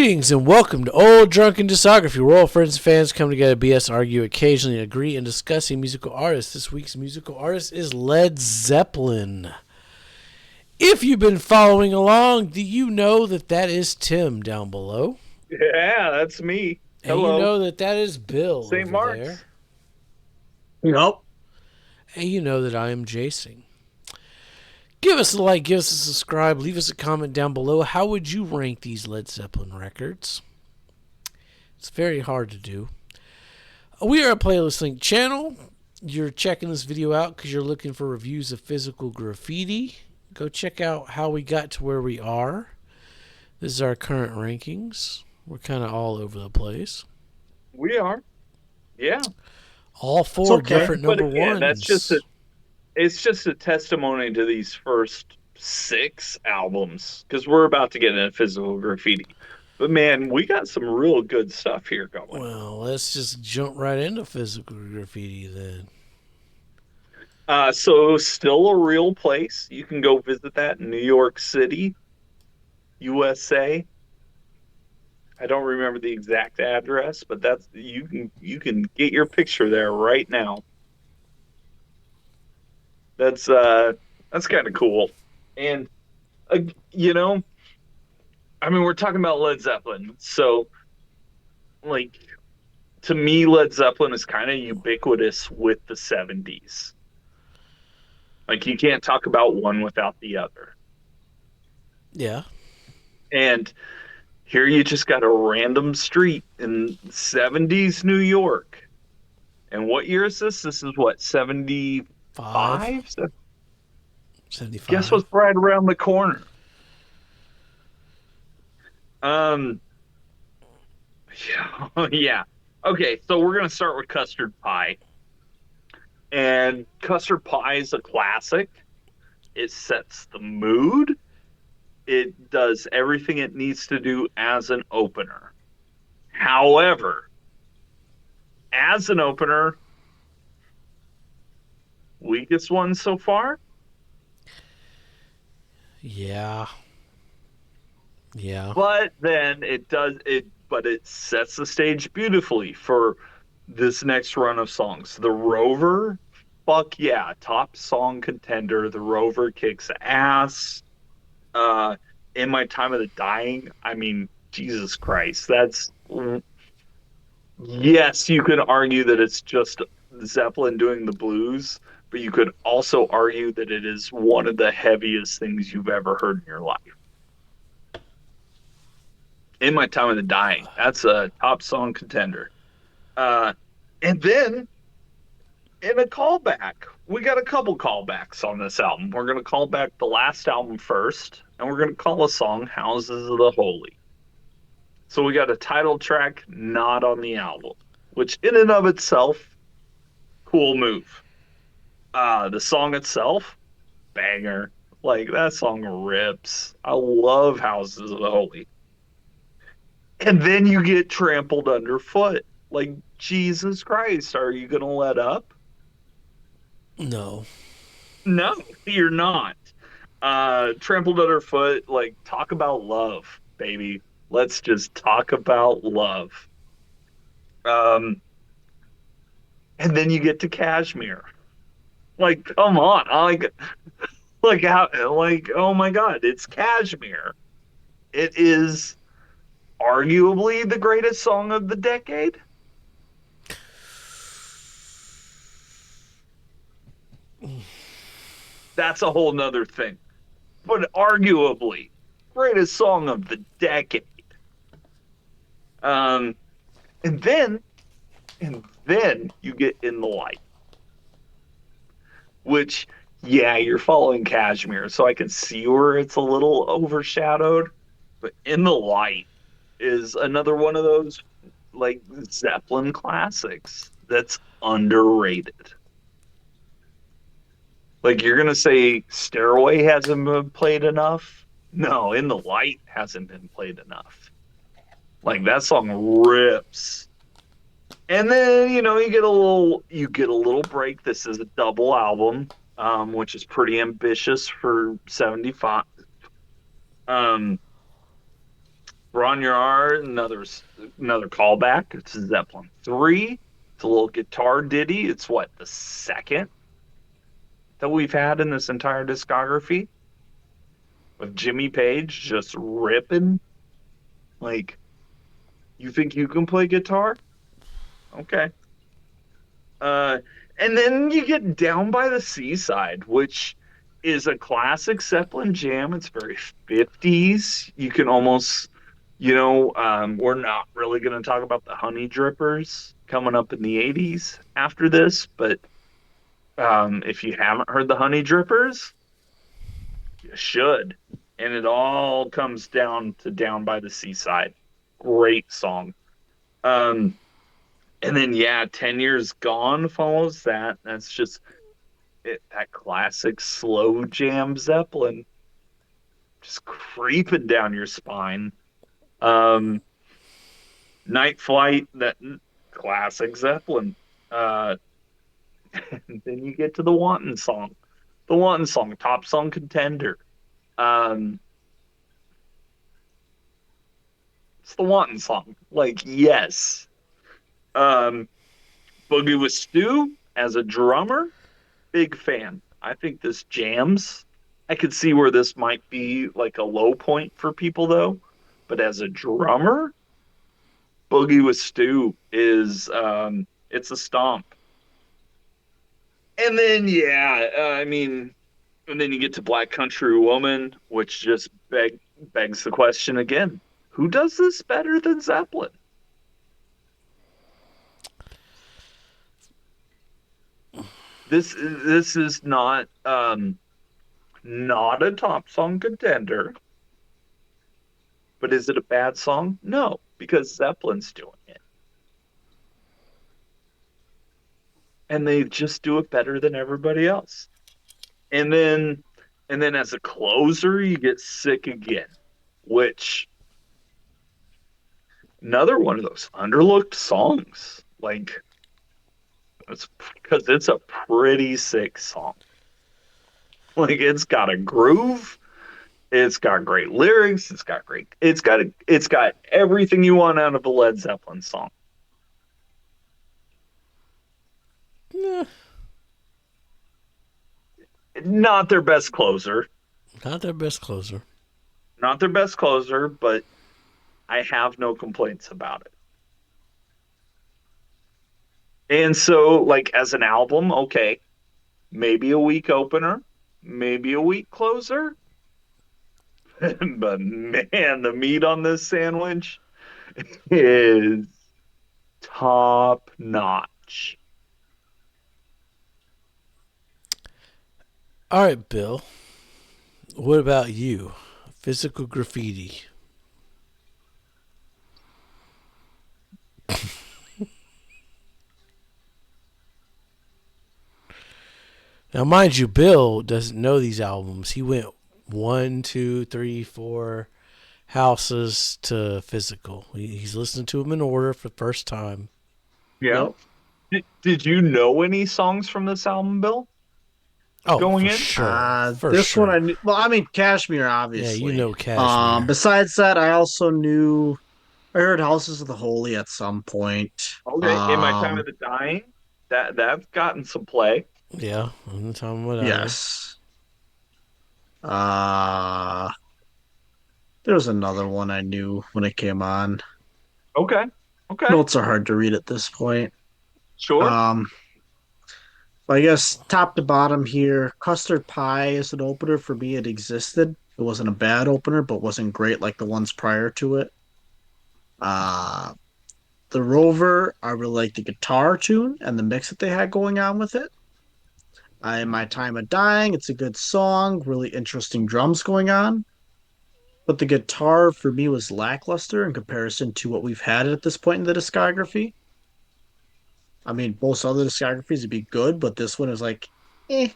Greetings and welcome to Old Drunken Discography, where all friends and fans come together, BS, argue, occasionally agree, and discussing musical artists. This week's musical artist is Led Zeppelin. If you've been following along, do you know that is Tim down below? Yeah, that's me. And Hello. you know that is Bill St. over Mark's. there. Nope. And you know that I am Jason. Give us a like, give us a subscribe, leave us a comment down below. How would you rank these Led Zeppelin records? It's very hard to do. We are a playlist link channel. You're checking this video out because you're looking for reviews of physical graffiti. Go check out how we got to where we are. This is our current rankings. We're kind of all over the place. We are. Yeah. All four different number ones. It's just a testimony to these first 6 albums, because we're about to get into physical graffiti. But man, we got some real good stuff here going. Well, let's just jump right into physical graffiti then. So Still a Real Place. You can go visit that in New York City, USA. I don't remember the exact address, but that's you can get your picture there right now. That's kind of cool. And we're talking about Led Zeppelin. So like, to me, Led Zeppelin is kind of ubiquitous with the 70s. Like, you can't talk about one without the other. Yeah. And here you just got a random street in 70s New York. And what year is this? This is what, 75? 75. Guess what's right around the corner? Yeah. Okay, so we're going to start with Custard Pie. And Custard Pie is a classic. It sets the mood. It does everything it needs to do as an opener. However, as an opener, weakest one so far? Yeah. But then it sets the stage beautifully for this next run of songs. The Rover, fuck yeah, top song contender. The Rover kicks ass. In My Time of the Dying, I mean, Jesus Christ, yes, you could argue that it's just Zeppelin doing the blues, but you could also argue that it is one of the heaviest things you've ever heard in your life. In My Time of the Dying, that's a top song contender. And then, in a callback, we got a couple callbacks on this album. We're going to call back the last album first, and we're going to call a song Houses of the Holy. So we got a title track not on the album, which in and of itself, cool move. The song itself, banger. Like, that song rips. I love Houses of the Holy. And then you get Trampled Underfoot. Like, Jesus Christ, are you going to let up? No, you're not. Trampled Underfoot, like, talk about love, baby. Let's just talk about love. And then you get to Kashmir. Like, come on. Oh my God, it's Kashmir. It is arguably the greatest song of the decade. That's a whole nother thing. But arguably, greatest song of the decade. And then you get In the Light. Which, yeah, you're following Kashmir, so I can see where it's a little overshadowed. But In the Light is another one of those, like, Zeppelin classics that's underrated. Like, you're going to say Stairway hasn't been played enough? No, In the Light hasn't been played enough. Like, that song rips. And then, you get a little break. This is a double album, which is pretty ambitious for 75. Ron Your Art, another callback. It's Zeppelin 3. It's a little guitar ditty. It's what, the second that we've had in this entire discography with Jimmy Page just ripping. Like, you think you can play guitar? Okay. Uh, and then you get Down by the Seaside, which is a classic Zeppelin jam. It's very 50s. You can almost, we're not really going to talk about the Honey Drippers coming up in the 80s after this, but if you haven't heard the Honey Drippers, you should. And it all comes down to Down by the Seaside. Great song. Um, and then, yeah, 10 Years Gone follows that. That's just that classic slow jam Zeppelin just creeping down your spine. Um, Night Flight, that classic Zeppelin. Uh, and then you get to the Wanton song. The Wanton song, top song contender. Um, it's the Wanton song. Like, yes. Um, Boogie with Stu as a drummer, big fan. I think this jams. I could see where this might be like a low point for people though. But as a drummer, Boogie with Stu is it's a stomp. And then I mean, and then you get to Black Country Woman, which just begs the question again. Who does this better than Zeppelin? This is not a top song contender. But is it a bad song? No, because Zeppelin's doing it. And they just do it better than everybody else. And then as a closer, you get Sick Again, which another one of those underlooked songs. Like it's because it's a pretty sick song. Like it's got a groove, it's got great lyrics, it's got everything you want out of a Led Zeppelin song. Yeah, Not their best closer, not their best closer. not their best closer, but I have no complaints about it. And so, like, as an album, okay, maybe a weak opener, maybe a weak closer, but man, the meat on this sandwich is top notch. All right, Bill. What about you? Physical graffiti. Now, mind you, Bill doesn't know these albums. He went one, two, three, four houses to physical. He's listening to them in order for the first time. Yeah. Yep. Did you know any songs from this album, Bill, Oh, going for in? sure. For This one sure. I knew. Well, I mean, Kashmir, Yeah, you obviously. know Cashmere. Besides that, I also knew. I heard Houses of the Holy at some point. Okay, In My Time of the Dying, that's gotten some play. Yeah, on the time of dying. Yes. Uh, there was another one I knew when it came on. Okay, okay, Notes are hard to read at this point. sure. Um, but I guess top to bottom here, Custard Pie is an opener for me. It existed. It wasn't a bad opener, but wasn't great like the ones prior to it. Uh, the Rover, I really like the guitar tune and the mix that they had going on with it. In My Time of Dying, it's a good song, really interesting drums going on. But the guitar for me was lackluster in comparison to what we've had at this point in the discography. I mean, most other discographies would be good, but this one is like, eh.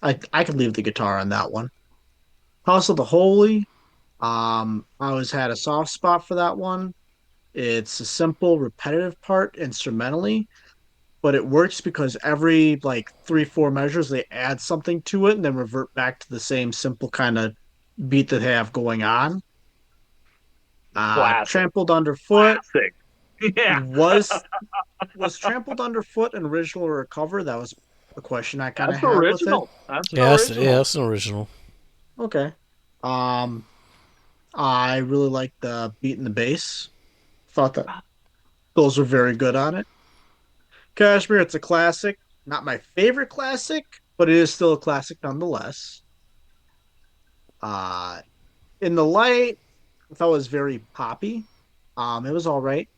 I could leave the guitar on that one. House of the Holy, I always had a soft spot for that one. It's a simple, repetitive part instrumentally, but it works because every like 3, 4 measures they add something to it and then revert back to the same simple kind of beat that they have going on. Classic. Trampled Underfoot Classic. Yeah. was trampled underfoot an original or a cover? That was a question I kind of That's had with it. original. That's an Yeah, original. that's an original. Okay. Um, I really liked the beat and the bass. Thought that those were very good on it. Kashmir, it's a classic. Not my favorite classic, but it is still a classic nonetheless. Uh, in the light, I thought it was very poppy. It was all right.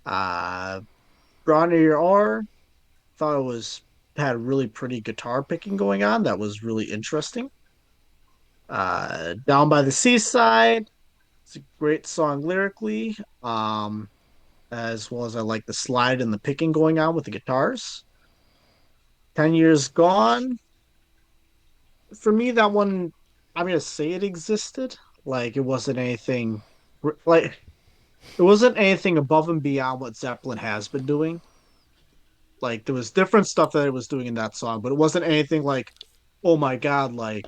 Uh, Drawn to Your R, thought it was had really pretty guitar picking going on. That was really interesting. Down by the Seaside, it's a great song lyrically. As well as I like the slide and the picking going on with the guitars. 10 Years Gone, for me, that one, I'm gonna say it existed. Like it wasn't anything like it wasn't anything above and beyond what Zeppelin has been doing. Like there was different stuff that it was doing in that song, but it wasn't anything like, oh my god, like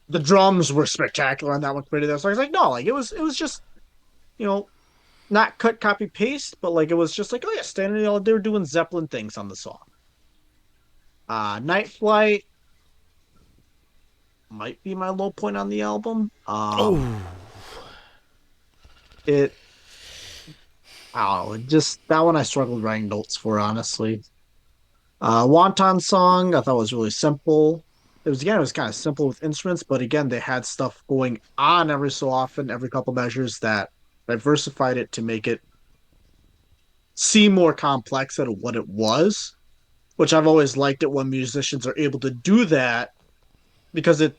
the drums were spectacular on that one compared to that. So I was like, no, like it was just, you know, not cut copy paste, but like it was just like, oh yeah, standing all they were doing Zeppelin things on the song. Night Flight might be my low point on the album. Oh, It I don't know, just that one I struggled writing notes for, honestly. Wonton Song, I thought was really simple. It was kind of simple with instruments, but again, they had stuff going on every so often, every couple measures that diversified it to make it seem more complex than what it was. Which I've always liked it when musicians are able to do that because it's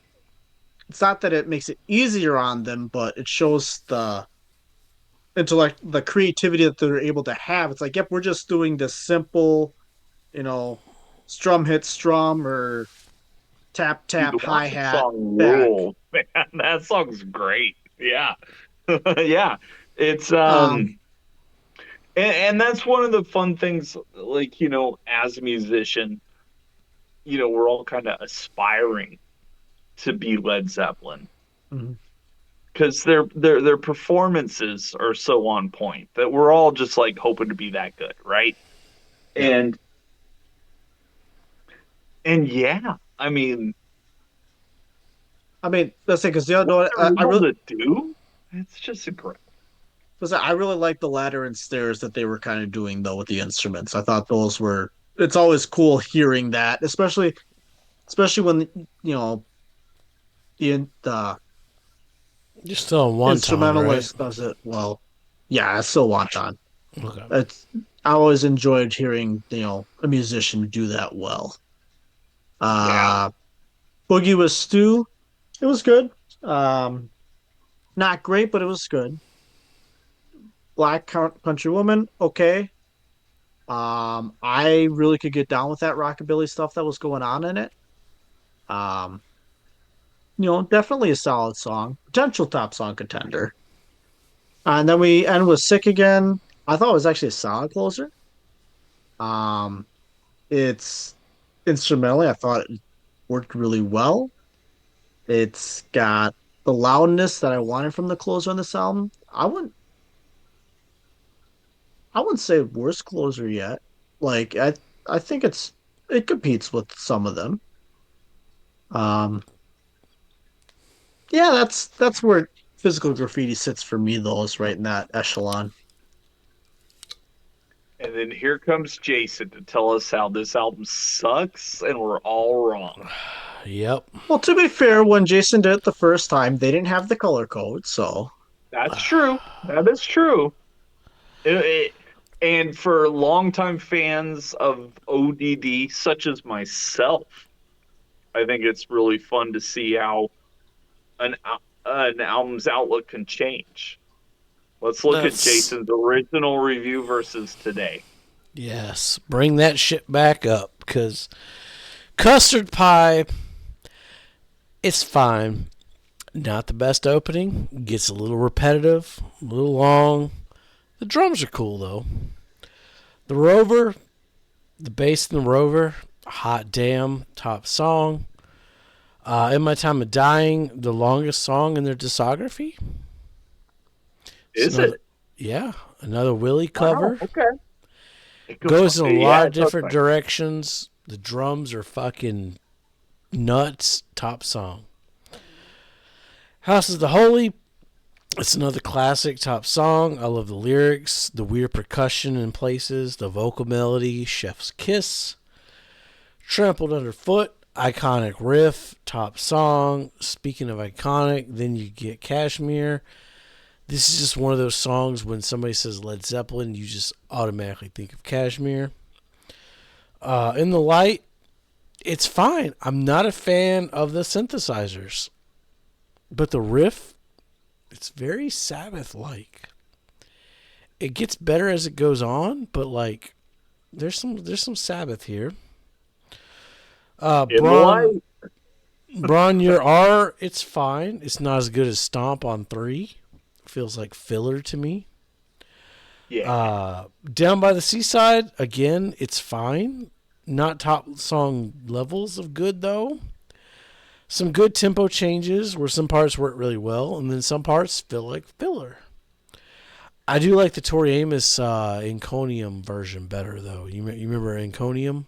not that it makes it easier on them, but it shows the intellect, the creativity that they're able to have. It's like, yep, we're just doing this simple, you know, strum hit strum or tap Dude, the tap hi Watson hat song back. rules, man. That song's great. Yeah. Yeah. It's Um, and that's one of the fun things, like, as a musician, we're all kind of aspiring to be Led Zeppelin mhm, because their performances are so on point that we're all just like hoping to be that good, right? yeah, And yeah, I mean, I mean that's it because the what other they're able to do, it's just incredible. I really like the ladder and stairs that they were kind of doing though with the instruments. I thought those were. It's always cool hearing that, especially when the you're still on Wonton, right? instrumentalist does it well. Yeah, I still want on. Okay. It's I always enjoyed hearing a musician do that well. Yeah. Uh, Boogie with Stu, it was good. Um, Not great, but it was good. Black Country Woman, okay. I really could get down with that rockabilly stuff that was going on in it. Um, Definitely a solid song, potential top song contender. And then we end with Sick Again. I thought it was actually a solid closer. Um, it's instrumentally, I thought it worked really well. It's got the loudness that I wanted from the closer on this album. I wouldn't say worst closer yet. Like I think it competes with some of them. Um, yeah, that's where physical graffiti sits for me though, is right in that echelon. And then here comes Jason to tell us how this album sucks and we're all wrong. Yep. Well, to be fair, when Jason did it the first time, they didn't have the color code, so That's true. That is true. And for longtime fans of ODD, such as myself, I think it's really fun to see how an album's outlook can change. Let's look at That's Jason's original review versus today. yes. Bring that shit back up because Custard Pie, it's fine. Not the best opening. Gets a little repetitive, a little long. The drums are cool though. The Rover, the bass in the Rover, hot damn, top song. In My Time of Dying, the longest song in their discography. Is Another, it? yeah, another Willie Wow. cover. Okay. It Goes in a yeah, lot of it goes different like, directions. The drums are fucking nuts. Top song. House of the Holy. It's another classic. Top song. I love the lyrics, the weird percussion in places, the vocal melody. Chef's Kiss. Trampled Underfoot. Iconic riff. Top song. Speaking of iconic, then you get Kashmir. This is just one of those songs when somebody says Led Zeppelin, you just automatically think of Kashmir. In the Light, it's fine. I'm not a fan of the synthesizers, but the riff, it's very Sabbath-like. It gets better as it goes on, but like, there's some Sabbath here. in the light. Braun, your R, it's fine. It's not as good as Stomp on 3. Feels like filler to me. Yeah. Down by the Seaside, again, it's fine. Not top song levels of good, though. Some good tempo changes where some parts work really well, and then some parts feel like filler. I do like the Tori Amos Inconium version better, though. You remember Inconium?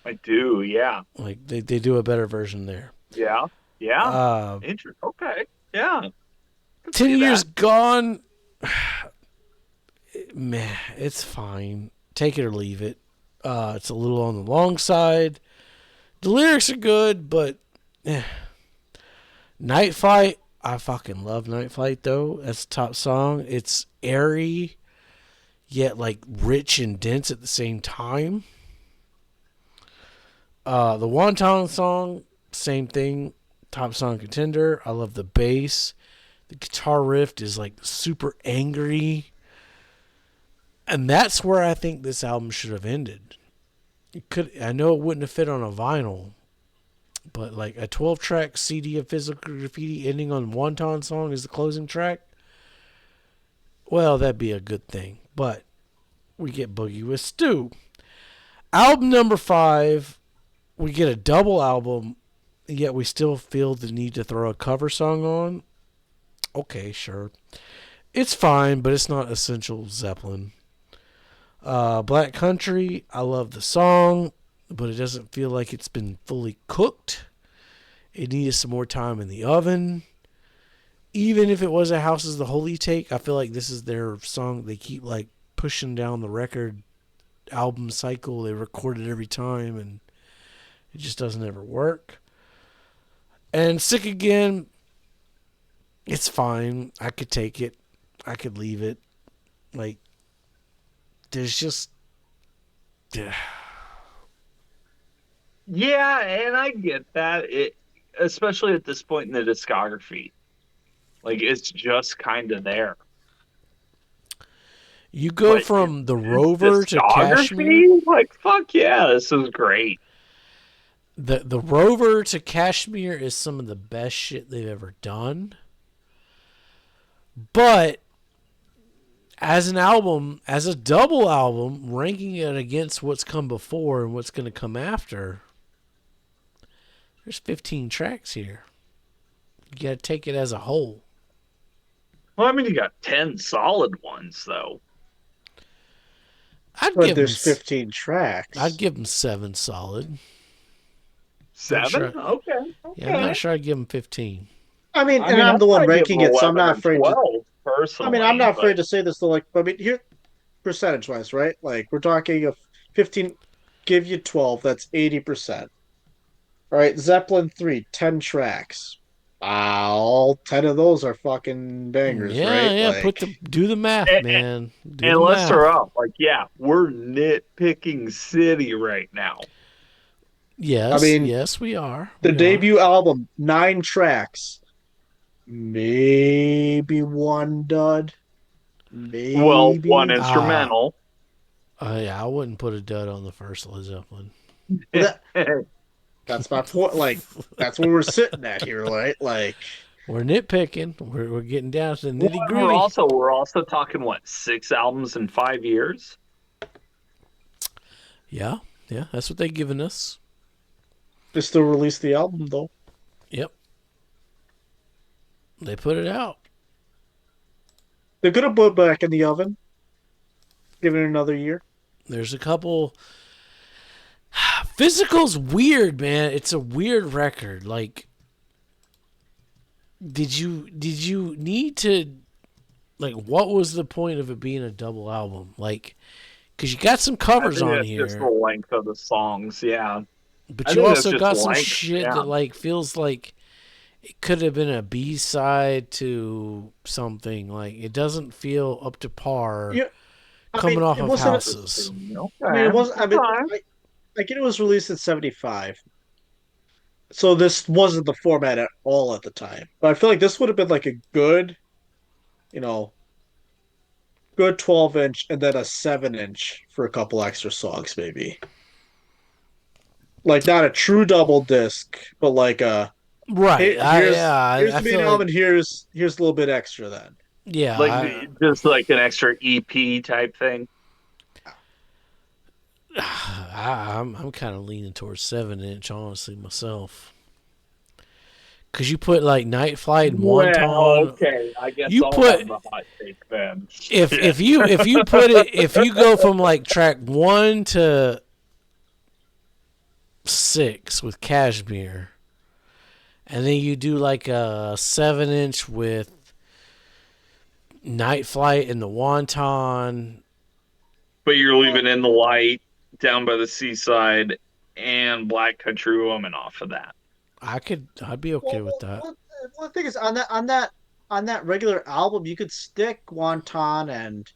I do. Yeah. Like, they do a better version there. Yeah. Yeah. Uh, Interesting. Okay. Yeah. 10 See Years that. Gone, meh, it's fine. Take it or leave it. It's a little on the long side. The lyrics are good, but Night Flight, I fucking love Night Flight though. That's the top song. It's airy, yet like rich and dense at the same time. The Wonton song, same thing. Top song contender. I love the bass. The guitar riff is like super angry. And that's where I think this album should have ended. I know it wouldn't have fit on a vinyl, but like a 12-track CD of Physical Graffiti ending on Wonton song as the closing track, well, that'd be a good thing. But we get Boogie with Stu. Album number 5, we get a double album, yet we still feel the need to throw a cover song on. Okay, sure. It's fine, but it's not essential Zeppelin. Black Country, I love the song, but it doesn't feel like it's been fully cooked. It needed some more time in the oven. Even if it was a House is the Holy take, I feel like this is their song. They keep like pushing down the record album cycle. They record it every time, and it just doesn't ever work. And Sick Again, it's fine. I could take it. I could leave it. Like, there's just... Yeah, and I get that. Especially at this point in the discography. Like, it's just kind of there. You go But from the Rover to Kashmir. discography? Like, fuck yeah, this is great. The Rover to Kashmir is some of the best shit they've ever done. But as an album, as a double album, ranking it against what's come before and what's going to come after, there's 15 tracks here. You got to take it as a whole. Well, I mean, you got 10 solid ones, though. But there's 15 tracks. I'd give them 7 solid. 7? Sure. Okay. Yeah, I'm not sure I'd give them 15. I mean, I'm the one I'd ranking give it, so I'm 11 not and afraid 12, to. personally. I mean, I'm not afraid to say this though. Like, I mean, here, percentage-wise, right? Like, we're talking of 15. Give you 12. That's 80%. All right, Zeppelin 3, 10 tracks. All 10 of those are fucking bangers, right? Yeah. Like, Do the math, man. Do and the let's math. throw out, like, yeah, we're nitpicking city right now. Yes, I mean, yes, we are. the debut album, 9 tracks. Maybe one dud. Maybe. Well, one instrumental. Yeah, I wouldn't put a dud on the first Led Zeppelin. That's my point. Like, that's where we're sitting at here, right? Like, we're nitpicking. We're getting down to the nitty gritty. We're also talking what, 6 albums in 5 years? Yeah, that's what they've given us. They still released the album though. Yep, they put it out. They could have put it back in the oven, given it another year. There's a couple. Physical's weird, man. It's a weird record. Like, did you need to, like, what was the point of it being a double album? Like, because you got some I covers think on that's just the here, length of the songs. Yeah, but I you think that's also just the got some length. shit Yeah. that like feels like it could have been a B side to something. Like, it doesn't feel up to par Yeah, I coming mean, off it of wasn't. Houses. Interesting. I mean, it Okay. wasn't. I mean, Okay. I get it was released in '75, so this wasn't the format at all at the time. But I feel like this would have been like a good, you know, good 12-inch and then a 7-inch for a couple extra songs, maybe. Like not a true double disc, but like a Right. Yeah. here's I the main feel like album, here's a little bit extra then. yeah. Like just like an extra EP type thing. I'm kind of leaning towards 7-inch, honestly, myself. Cause you put like Night Flight and Well, Wonton. okay. I guess You I'll have put the hot take then. if you put it if you go from like track 1 to 6 with Cashmere, and then you do like a 7-inch with Night Flight and the Wonton. But you're leaving in the light down by the seaside and Black Country Woman off of that. I'd be okay with that. Well, the thing is on that regular album, you could stick Wonton and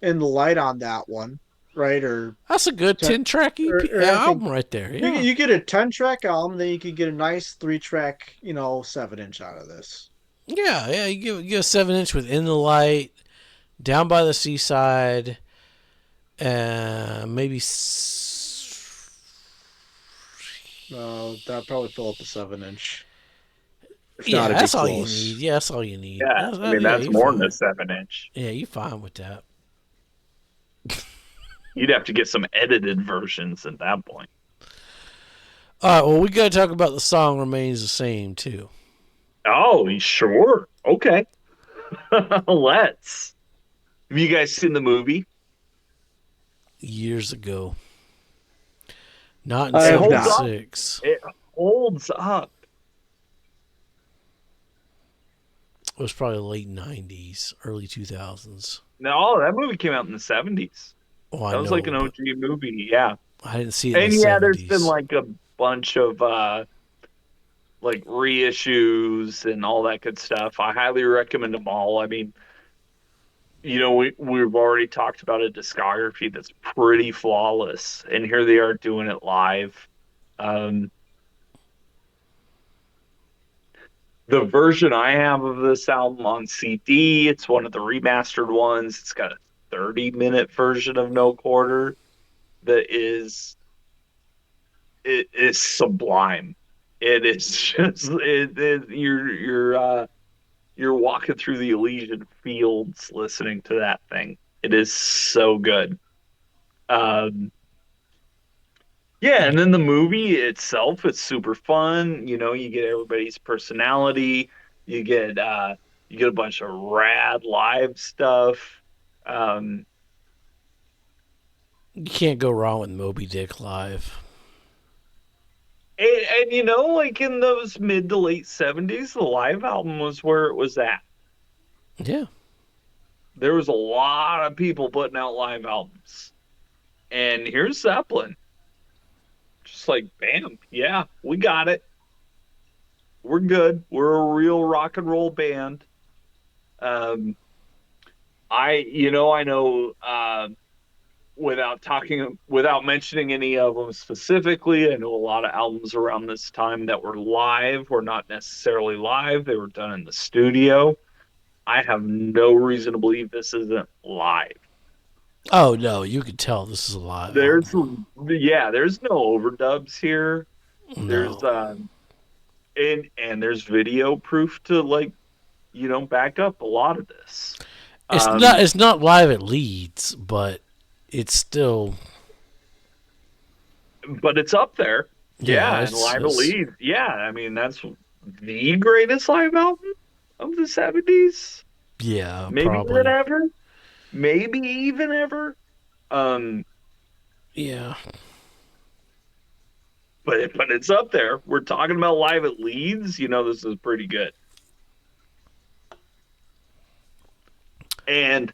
In the Light on that one, right? That's a good 10-track Or anything. album right there. Yeah. You get a 10-track album, then you could get a nice 3-track, 7-inch out of this. Yeah. You give a 7-inch with In the Light, Down by the Seaside, maybe. That probably fill up a 7-inch. If Yeah, not, it'd be that's all you need. close. Yeah, that's all you need. Yeah, I mean Yeah, that's you more than a fine. 7 inch. Yeah, you fine with that. You'd have to get some edited versions at that point. All right, well, we got to talk about The Song Remains the Same, too. Oh, sure. Okay. Let's. Have you guys seen the movie? Years ago. Not in I have Holds not. up. 76. It holds up. It was probably late 90s, early 2000s. No, that movie came out in the 70s. Oh, I That was like know, an but OG movie. Yeah. I didn't see it in And the yeah, there's been 70s. like a bunch of like reissues and all that good stuff. I highly recommend them all. I mean, we've already talked about a discography that's pretty flawless, and here they are doing it live. Um, the version I have of this album on CD, it's one of the remastered ones. It's got a 30-minute version of No Quarter that is sublime. It is just you're walking through the Elysian fields listening to that thing. It is so good. Um, yeah, and then the movie itself is super fun. You get everybody's personality. You get you get a bunch of rad live stuff. Um, You can't go wrong with Moby Dick live. and like in those mid to late 70s, the live album was where it was at. Yeah. There was a lot of people putting out live albums. And here's Zeppelin. Just like, bam, yeah, we got it. We're good. We're a real rock and roll band. Um, I know, without mentioning any of them specifically, I know a lot of albums around this time that were live were not necessarily live. They were done in the studio. I have no reason to believe this isn't live. Oh, no, you could tell this is a live There's album. yeah, there's no overdubs here. There's No. and there's video proof to like back up a lot of this. It's not live at Leeds, but it's still But it's up there. Yeah, And Live at Leeds. Yeah, I mean that's the greatest live album of the 70s. yeah, Maybe even probably. ever. Maybe even ever. Um, Yeah. but it's up there. We're talking about Live at Leeds. This is pretty good. And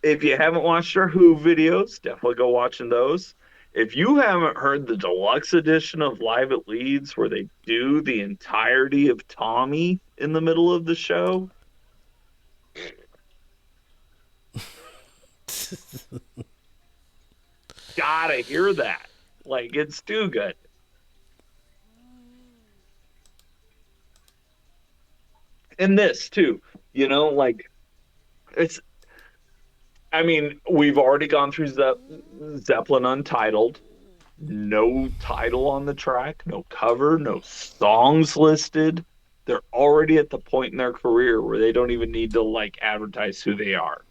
if you haven't watched our Who videos, definitely go watching those. If you haven't heard the deluxe edition of Live at Leeds, where they do the entirety of Tommy in the middle of the show, gotta hear that. Like, it's too good. And this too, like it's. I mean, we've already gone through Zeppelin Untitled. No title on the track, no cover, no songs listed. They're already at the point in their career where they don't even need to like advertise who they are.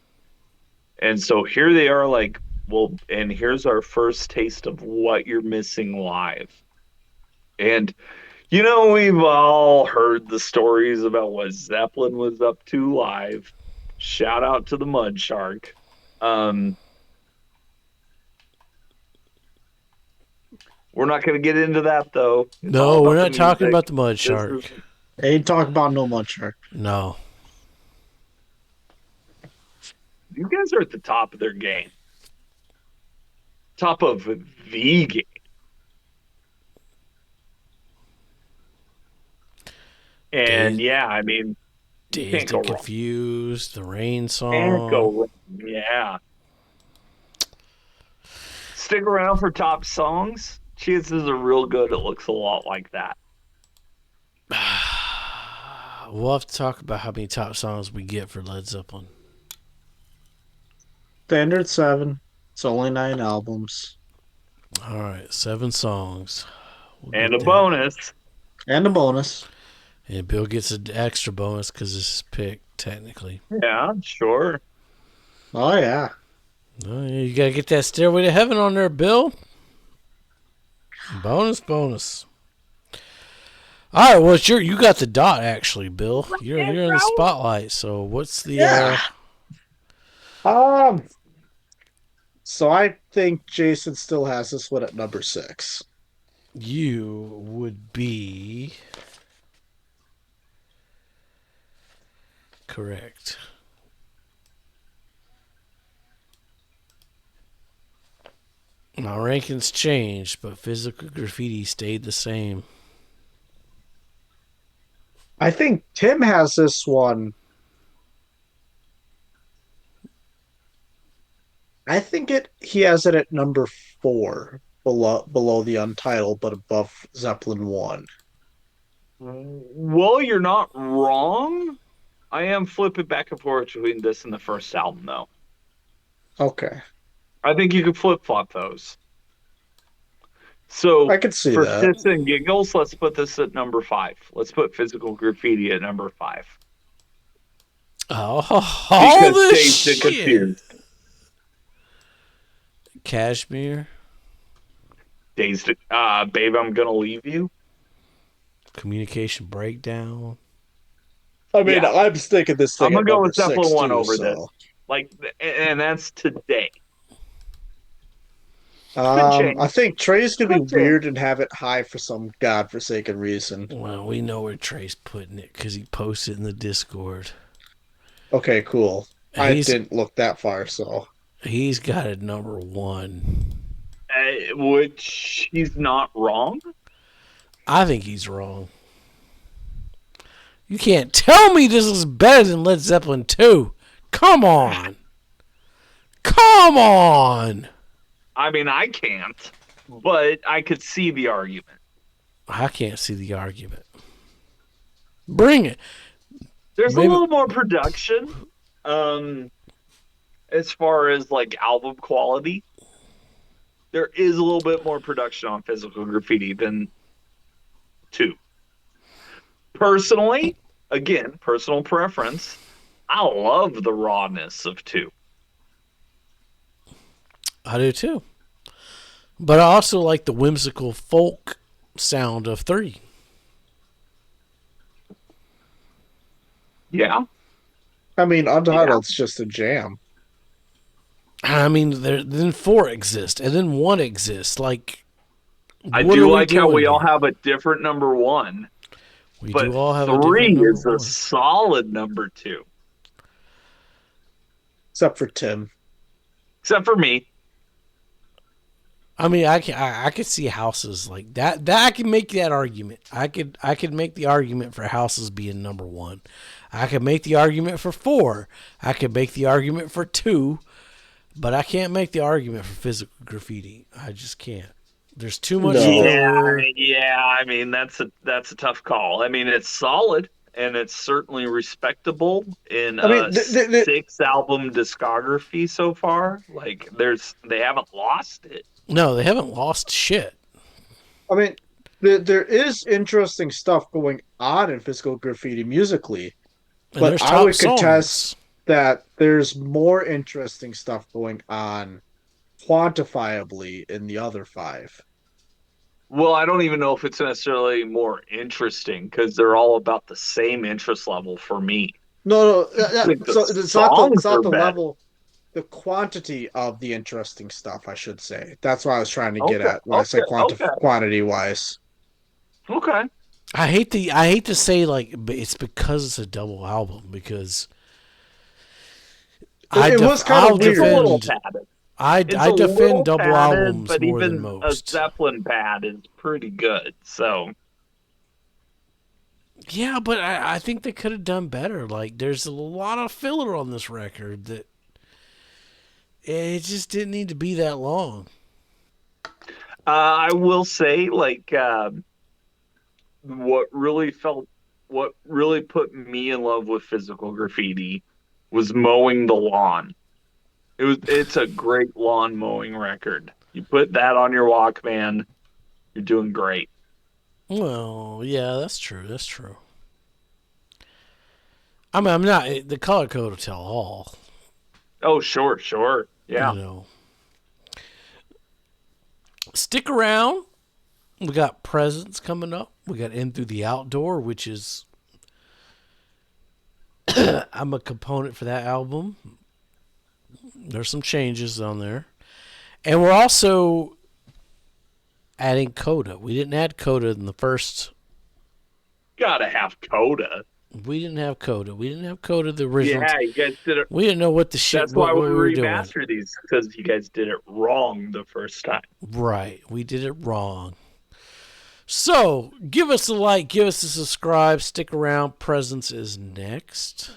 And so here they are, like, well, and here's our first taste of what you're missing live. And we've all heard the stories about what Zeppelin was up to live. Shout out to the Mud Shark. Um, we're not going to get into that though. It's all No, about we're the not talking music. about the Mud This Shark. is Ain't talking about no Mud Shark. No. These guys are at the top of their game. Top of the game. And yeah, I mean, you can't Dazed go and wrong. Confused, the Rain Can't song. go wrong. Yeah. Stick around for top songs. Chances are real good. It looks a lot like that. We'll have to talk about how many top songs we get for Led Zeppelin. Standard 7. It's only 9 albums. All right, 7 songs. We'll And get a that. bonus. And a bonus. And Bill gets an extra bonus because this is picked, technically. Yeah, sure. Oh, yeah. Oh, yeah, you got to get that Stairway to Heaven on there, Bill. Bonus. All right, well, you got the dot, actually, Bill. You're in the spotlight, so what's the... Yeah. So I think Jason still has this one at number 6. You would be... correct. My rankings changed, but Physical Graffiti stayed the same. I think Tim has this one. I think he has it at number 4, below the Untitled, but above Zeppelin 1. Well, you're not wrong. I am flipping back and forth between this and the first album, though. Okay. I think you could flip-flop those. So I could see for that. shits and giggles, let's put this at number 5. Let's put Physical Graffiti at number 5. Oh, Because this Dazed and shit. Confused. Cashmere. Babe, I'm Gonna Leave You. Communication Breakdown. I mean, Yeah. I'm sticking this thing I'm gonna at go number with Zeppelin 6 1 too, over so. this. Like, and that's today. I think Trey's gonna be Could change. weird and have it high for some godforsaken reason. Well, we know where Trey's putting it because he posted in the Discord. Okay, cool. I He's- didn't look that far, so. He's got it number 1. Which he's not wrong. I think he's wrong. You can't tell me this is better than Led Zeppelin 2. Come on. Come on. I mean, I can't, but I could see the argument. I can't see the argument. Bring it. There's Maybe- a little more production, as far as like album quality. There is a little bit more production on Physical Graffiti than 2. Personally, again, personal preference, I love the rawness of 2. I do too. But I also like the whimsical folk sound of 3. Yeah. I mean, Untitled's just a jam. I mean, then 4 exists, and then 1 exists. Like, I what do are we like how doing we all here? have a different number 1, We but do all have a 3 different number is a 1. solid number 2, Except for Tim. except for me. I mean, I could see houses like that. That I can make that argument. I could make the argument for houses being number 1. I could make the argument for 4. I could make the argument for 2, but I can't make the argument for Physical Graffiti. I just can't. There's too much No. filler. Yeah. I mean, that's a tough call. I mean, it's solid and it's certainly respectable in I mean, a 6-album discography so far. Like, they haven't lost it. No, they haven't lost shit. I mean, there is interesting stuff going on in Physical Graffiti musically, And but there's I top would contest songs. that there's more interesting stuff going on quantifiably in the other 5. Well, I don't even know if it's necessarily more interesting because they're all about the same interest level for me. No, I think the so songs it's not are the better. level, the quantity of the interesting stuff, I should say. That's what I was trying to get Okay, at when I okay, said okay, quantity wise. okay. I hate to say like it's because it's a double album because It was kind I'll of It's a weird. little defend padded. It's I a defend little double padded, albums but more than even a most. Zeppelin pad is pretty good. So Yeah, but I think they could have done better. Like there's a lot of filler on this record that it just didn't need to be that long. I will say, like, what really felt, what really put me in love with Physical Graffiti was mowing the lawn. It's a great lawn mowing record. You put that on your Walkman, you're doing great. Well, yeah, that's true. That's true. I mean, I'm not the color code will tell all. Oh, sure, sure. You Yeah. know, stick around. We got presents coming up. We got In Through the Outdoor, which is I'm a component for that album. There's some changes on there. And we're also adding Coda. We didn't add Coda in the first. Gotta have Coda. We didn't have Coda. We didn't have Coda the original. Yeah, you guys did it. We didn't know what the shit That's why what we we were doing. remaster these, because you guys did it wrong the first time. Right. We did it wrong. So, give us a like, give us a subscribe, stick around. Presents is next.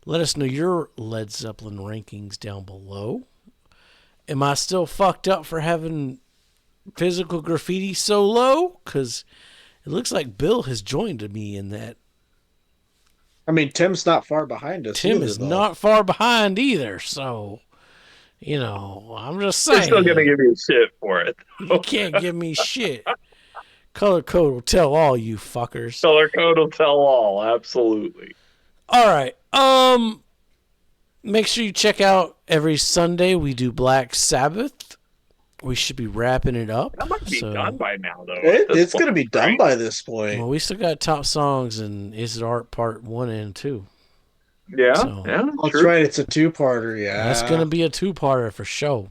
Let us know your Led Zeppelin rankings down below. Am I still fucked up for having Physical Graffiti so low? Because it looks like Bill has joined me in that. I mean, Tim's not far behind us. Tim either, is though. not far behind either. So, you know, I'm just They're saying. still gonna give you shit for it. You can't give me shit. Color code will tell all you fuckers. Color code will tell all. Absolutely. All right. Make sure you check out every Sunday we do Black Sabbath. We should be wrapping it up. That might be done by now, though. It's going to be done by this point. Well, we still got top songs and Is It Art Part 1 and 2. Yeah, So, yeah. That's True. right. It's a 2-parter. Yeah, that's going to be a 2-parter for sure.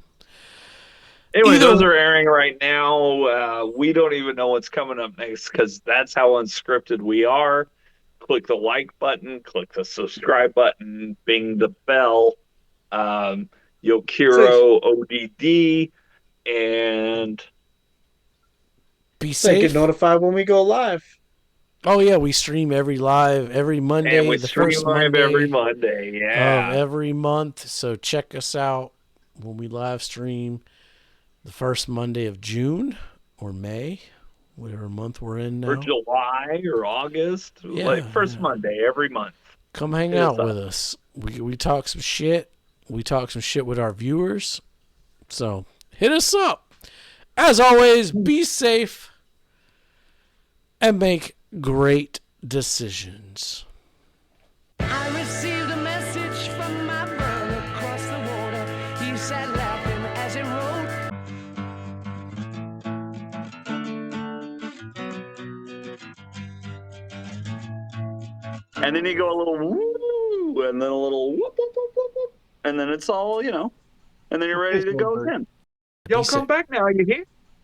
Anyway, Either- those are airing right now. We don't even know what's coming up next because that's how unscripted we are. Click the like button, click the subscribe button, bing the bell. Yokiro ODD, and Be so you safe. get notified when we go live. Oh yeah, we stream every Monday, we the stream first live Monday every Monday. of Yeah. every month. So check us out when we live stream the first Monday of June or May, whatever month we're in now. Or July or August. Yeah, like first Monday every month. Come hang Hit us out up. with us. We talk some shit. We talk some shit with our viewers. So hit us up. As always, be safe and make great decisions. I received a message from my brother across the water. He sat laughing as he wrote. And then you go a little woo, and then a little whoop, whoop, whoop, whoop, whoop, and then it's all, and then you're ready to go again. Y'all He said- come back now, you hear?